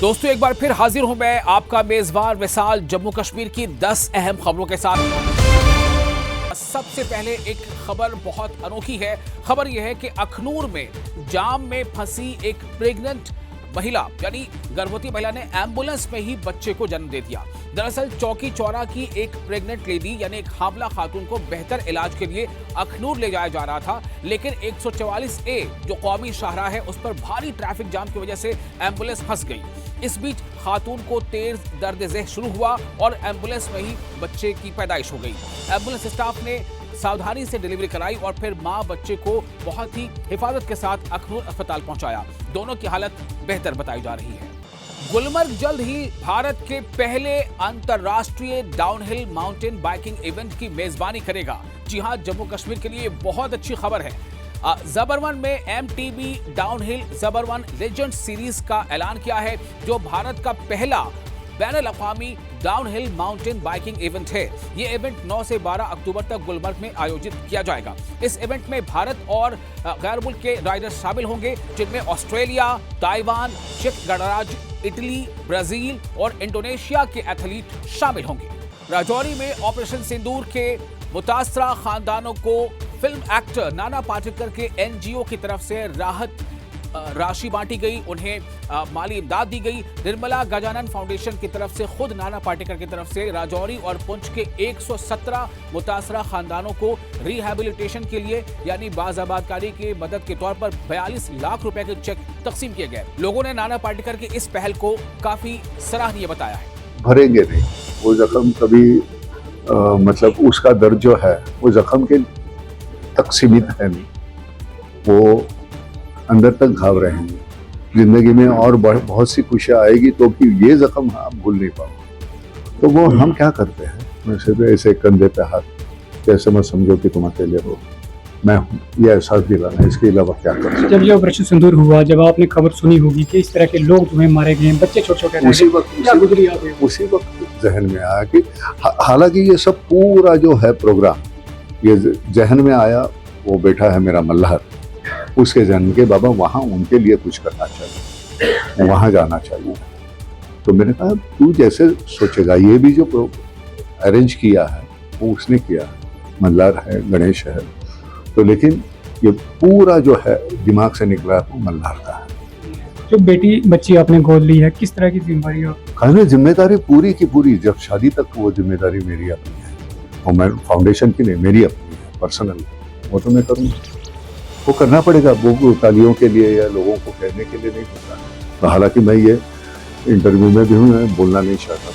दोस्तों एक बार फिर हाजिर हूं मैं आपका मेजबान विशाल जम्मू कश्मीर की 10 अहम खबरों के साथ। सबसे पहले एक खबर बहुत अनोखी है। खबर यह है कि अखनूर में जाम में फंसी एक प्रेग्नेंट महिला यानी गर्भवती महिला ने एम्बुलेंस में ही बच्चे को जन्म दे दिया। दरअसल चौकी चौरा की एक प्रेग्नेंट लेडी यानी एक हामला खातून को बेहतर इलाज के लिए अखनूर ले जाया जा रहा था, लेकिन 144A जो कौमी शाहराह है उस पर भारी ट्रैफिक जाम की वजह से एम्बुलेंस फंस गई। इस बीच खातून को तेज दर्द ज़ेह शुरू हुआ और एम्बुलेंस में ही बच्चे की पैदाइश हो गई। एम्बुलेंस स्टाफ ने सावधानी से डिलीवरी कराई और फिर मां बच्चे को बहुत ही हिफाजत के साथ अखनूर अस्पताल पहुंचाया। दोनों की हालत बेहतर बताई जा रही है। गुलमर्ग जल्द ही भारत के पहले अंतरराष्ट्रीय डाउनहिल माउंटेन बाइकिंग इवेंट की मेजबानी करेगा। जी हां, जम्मू कश्मीर के लिए बहुत अच्छी खबर है। ज़बर-1 में MTB डाउनहिल ज़बर-1 लेजेंड सीरीज का ऐलान किया है, जो भारत का पहला बैनुल-अक़वामी डाउनहिल माउंटेन बाइकिंग इवेंट है। ये इवेंट 9 से 12 अक्टूबर तक गुलमर्ग में आयोजित किया जाएगा। इस इवेंट में भारत और गैर मुल्क के राइडर्स शामिल होंगे, जिनमें ऑस्ट्रेलिया, ताइवान, चेक गणराज्य, इटली, ब्राजील और इंडोनेशिया के एथलीट शामिल होंगे। राजौरी में ऑपरेशन सिंदूर के मुतासरा खानदानों को फिल्म एक्टर नाना पाटेकर के NGO की तरफ से राहत राशि बांटी गई, उन्हें माली इमदाद दी गई। निर्मला गजानन फाउंडेशन की तरफ से खुद नाना पाटेकर की तरफ से राजौरी और पुंछ के 117 मुतासरा खानदानों को रिहैबिलिटेशन के लिए यानी बाज़ाबादकारी की मदद के तौर पर 42 लाख रुपए के चेक तकसीम किए गए। लोगों ने नाना पाटेकर की इस पहल को काफी सराहनीय बताया है। भरेंगे नहीं, वो जख्म कभी मतलब उसका दर्द जो है वो जख्म के तक सीमित है नहीं, वो अंदर तक घाव रहेंगे। जिंदगी में और बहुत सी खुशियाँ आएगी तो भी ये जख्म आप भूल नहीं पाओगे। तो वो हम क्या करते हैं, मैं सिर्फ ऐसे कंधे पे हाथ, कैसे मत समझो कि तुम अकेले हो, मैं हूँ, ये एहसास दिलाना, इसके अलावा क्या कर सकते। जब ये ऑपरेशन सिंदूर हुआ, जब आपने खबर सुनी होगी कि इस तरह के लोग तुम्हें मारे गए, बच्चे छोटे छोटे, उसी वक्त जहन में आया कि हालांकि ये सब पूरा जो है प्रोग्राम ये जहन में आया, वो बेटा है मेरा मल्हार, उसके जन्म के बाबा वहाँ उनके लिए कुछ करना चाहिए, वहाँ जाना चाहिए। तो मैंने कहा तू जैसे सोचेगा, ये भी जो अरेंज किया है वो उसने किया है, मल्हार है, गणेश है, तो लेकिन ये पूरा जो है दिमाग से निकला वो मल्हार का है। जो बेटी बच्ची आपने गोद ली है, किस तरह की जिम्मेदारी है? कहने जिम्मेदारी पूरी की पूरी, जब शादी तक वो जिम्मेदारी मेरी अपनी है, और मैं फाउंडेशन की नहीं, मेरी अपनी है, पर्सनल, वो तो मैं करूँगा, वो करना पड़ेगा। वो तालियों के लिए या लोगों को कहने के लिए नहीं होता। तो हालांकि मैं ये इंटरव्यू में भी हूँ, मैं बोलना नहीं चाहता,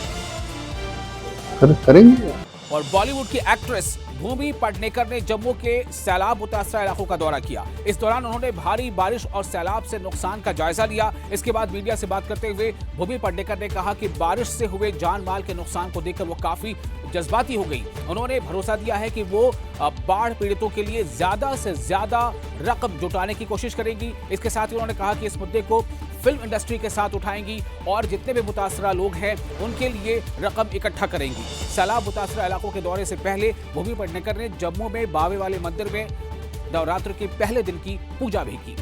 करेंगे। और बॉलीवुड की एक्ट्रेस भूमि पेडनेकर ने जम्मू के सैलाब मुतासरा इलाकों का दौरा किया। इस दौरान उन्होंने भारी बारिश और सैलाब से नुकसान का जायजा लिया। इसके बाद मीडिया से बात करते हुए भूमि पेडनेकर ने कहा कि बारिश से हुए जान माल के नुकसान को देखकर वो काफी जज्बाती हो गई। उन्होंने भरोसा दिया है कि वो बाढ़ पीड़ितों के लिए ज्यादा से ज्यादा रकम जुटाने की कोशिश करेंगी। इसके साथ ही उन्होंने कहा कि इस मुद्दे को फिल्म इंडस्ट्री के साथ उठाएंगी और जितने भी मुतासरा लोग हैं उनके लिए रकम इकट्ठा करेंगी। सैलाब मुतासरा इलाकों के दौरे से पहले भूमि पेडनेकर ने जम्मू में बावे वाले मंदिर में नवरात्र के पहले दिन की पूजा भी की।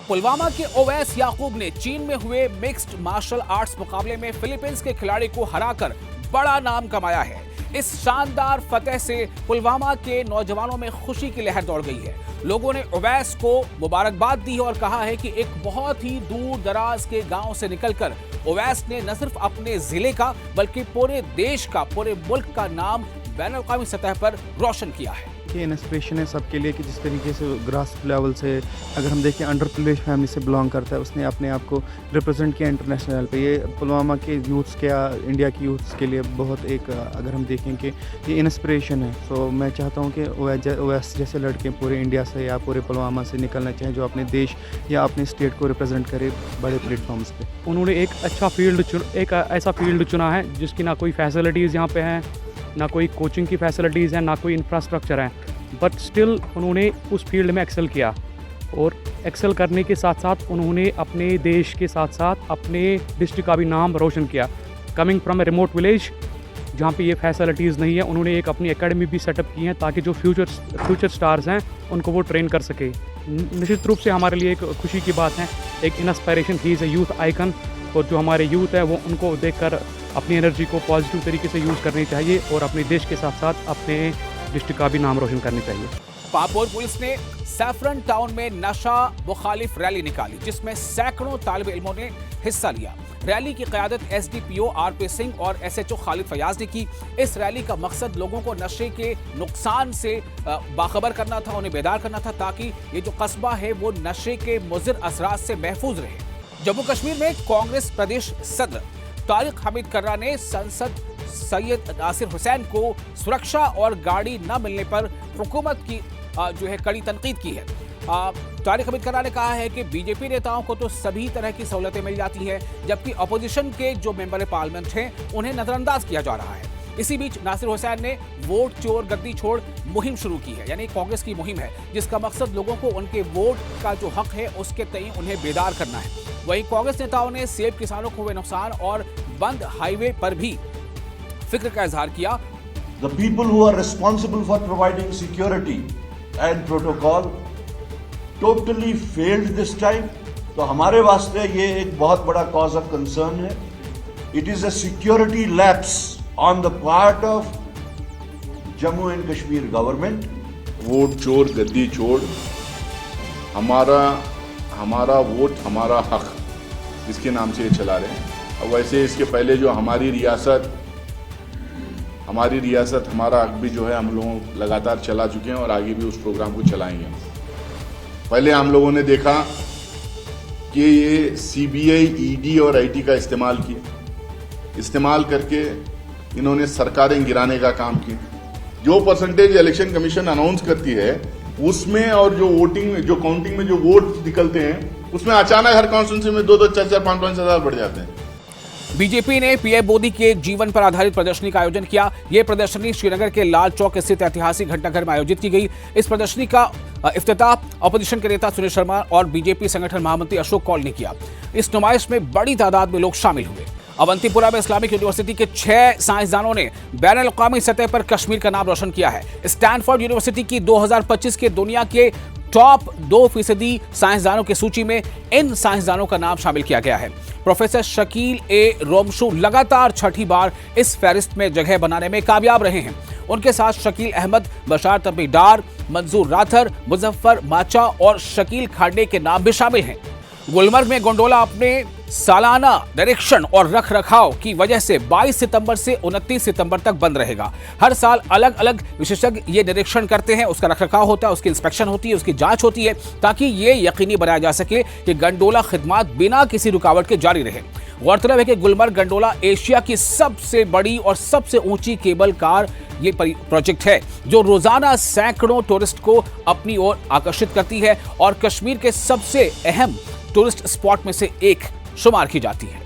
पुलवामा के ओवैस याकूब ने चीन में हुए मिक्स्ड मार्शल आर्ट्स मुकाबले में फिलीपींस के खिलाड़ी को हराकर बड़ा नाम कमाया है। इस शानदार फतेह से पुलवामा के नौजवानों में खुशी की लहर दौड़ गई है। लोगों ने ओवैस को मुबारकबाद दी और कहा है कि एक बहुत ही दूर दराज के गांव से निकलकर ओवैस ने न सिर्फ अपने जिले का बल्कि पूरे देश का, पूरे मुल्क का नाम बैनुल-अक़वामी सतह पर रोशन किया है। ये इंस्पिरेशन है सबके लिए कि जिस तरीके से ग्रास लेवल से अगर हम देखें अंडर प्रिविलेज फैमिली से बिलोंग करता है, उसने अपने आप को रिप्रेजेंट किया इंटरनेशनल लेवल पे। ये पुलवामा के यूथ्स के, इंडिया की यूथ्स के लिए बहुत एक, अगर हम देखें कि ये इंस्पिरेशन है। सो मैं चाहता हूँ कि ओवैस जैसे लड़के पूरे इंडिया से या पूरे पुलवामा से निकलना चाहिए, जो अपने देश या अपने स्टेट को रिप्रेजेंट करे बड़े प्लेटफॉर्म्स पे। उन्होंने एक अच्छा फील्ड एक ऐसा फील्ड चुना है जिसकी ना कोई फैसिलिटीज़ यहाँ पे हैं, ना कोई कोचिंग की फैसिलिटीज़ हैं, ना कोई इंफ्रास्ट्रक्चर है, बट स्टिल उन्होंने उस फील्ड में एक्सेल किया। और एक्सेल करने के साथ साथ उन्होंने अपने देश के साथ साथ अपने डिस्ट्रिक्ट का भी नाम रोशन किया। Coming from a remote village जहाँ पे ये फैसिलिटीज़ नहीं है, उन्होंने एक अपनी एकेडमी भी सेटअप की है ताकि जो फ्यूचर स्टार्स हैं उनको वो ट्रेन कर सके। निश्चित रूप से हमारे लिए एक खुशी की बात है, एक inspiration, he is a youth icon और जो हमारे यूथ है वो उनको देखकर अपनी एनर्जी को पॉजिटिव तरीके से यूज़ करनी चाहिए और अपने देश के साथ साथ अपने डिस्ट्रिक्ट का भी नाम रोशन करनी चाहिए। पापोर पुलिस ने सैफरन टाउन में नशा मुखालिफ रैली निकाली, जिसमें सैकड़ों तालिब इल्मों ने हिस्सा लिया। रैली की क़यादत एसडीपीओ आरपी सिंह और एसएचओ खालिद फयाज ने की। इस रैली का मकसद लोगों को नशे के नुकसान से बाखबर करना था, उन्हें बेदार करना था, ताकि ये जो कस्बा है वो नशे के मुज़िर असरात से महफूज रहे। जम्मू कश्मीर में कांग्रेस प्रदेश सदर तारिक हमीद कर्रा ने संसद सैयद नासिर हुसैन को सुरक्षा और गाड़ी न मिलने पर हुकूमत की जो है कड़ी तनकीद की है। तारिक हमीद कर्रा ने कहा है कि बीजेपी नेताओं को तो सभी तरह की सहूलतें मिल जाती हैं, जबकि अपोजिशन के जो मेंबर पार्लियामेंट हैं उन्हें नजरअंदाज किया जा रहा है। इसी बीच नासिर हुसैन ने वोट चोर गद्दी छोड़ मुहिम शुरू की है, यानी कांग्रेस की मुहिम है, जिसका मकसद लोगों को उनके वोट का जो हक है उसके तय उन्हें बेदार करना है। वहीं कांग्रेस नेताओं ने सेब किसानों को हुए नुकसान और बंद हाईवे पर भी फिक्र का इजहार किया। The people who are responsible for providing security and protocol totally failed this time. तो हमारे वास्ते ये एक बहुत बड़ा cause of concern है। It is a security lapse on the part of Jammu and Kashmir government. Vote चोर गद्दी छोड़, हमारा वोट हमारा हक, इसके नाम से ये चला रहे हैं। और वैसे इसके पहले जो हमारी रियासत हमारा हक भी जो है हम लोग लगातार चला चुके हैं और आगे भी उस प्रोग्राम को चलाएंगे। पहले हम लोगों ने देखा कि ये सीबीआई, ईडी और आईटी का इस्तेमाल करके इन्होंने सरकारें गिराने का काम किया। जो परसेंटेज इलेक्शन कमीशन अनाउंस करती है उसमें और जो वोटिंग में, जो काउंटिंग में जो वोट निकलते हैं उसमें अचानक हर कॉन्स्टिट्यूंसी में 2-2, 4-4, 5-5 हजार बढ़ जाते हैं। बीजेपी ने पीएम मोदी के जीवन पर आधारित प्रदर्शनी का आयोजन किया। यह प्रदर्शनी श्रीनगर के लाल चौक स्थित ऐतिहासिक घंटाघर में आयोजित की गई। इस प्रदर्शनी का इफ्तिताह अपोजिशन के नेता सुनील शर्मा और बीजेपी संगठन महामंत्री अशोक कौल ने किया। इस नुमाइश में बड़ी तादाद में लोग शामिल हुए। अवंतीपुरा में इस्लामिक यूनिवर्सिटी के 6 साइंसदानों ने बैनुल-अक़वामी सतह पर कश्मीर का नाम रोशन किया है। स्टैनफोर्ड यूनिवर्सिटी की 2025 के दुनिया के टॉप 2% साइंसदानों की सूची में इन साइंसदानों का नाम शामिल किया गया है। प्रोफेसर शकील ए रोमशू लगातार छठी बार इस फहरिस्त में जगह बनाने में कामयाब रहे हैं। उनके साथ शकील अहमद, बशार तबी डार, मंजूर राथर, मुजफ्फर माचा और शकील खांडे के नाम भी शामिल हैं। गुलमर्ग में गोंडोला अपने सालाना निरीक्षण और रख रखाव की वजह से 22 सितंबर से 29 सितंबर तक बंद रहेगा। हर साल अलग अलग विशेषज्ञ ये निरीक्षण करते हैं, उसका रख रखाव होता है, उसकी इंस्पेक्शन होती है, उसकी जांच होती है, ताकि ये यकीनी बनाया जा सके कि गंडोला खिदमात बिना किसी रुकावट के जारी रहे। गौरतलब है कि गुलमर्ग गंडोला एशिया की सबसे बड़ी और सबसे ऊंची केबल कार ये प्रोजेक्ट है, जो रोजाना सैकड़ों टूरिस्ट को अपनी ओर आकर्षित करती है और कश्मीर के सबसे अहम टूरिस्ट स्पॉट में से एक शुमार की जाती है।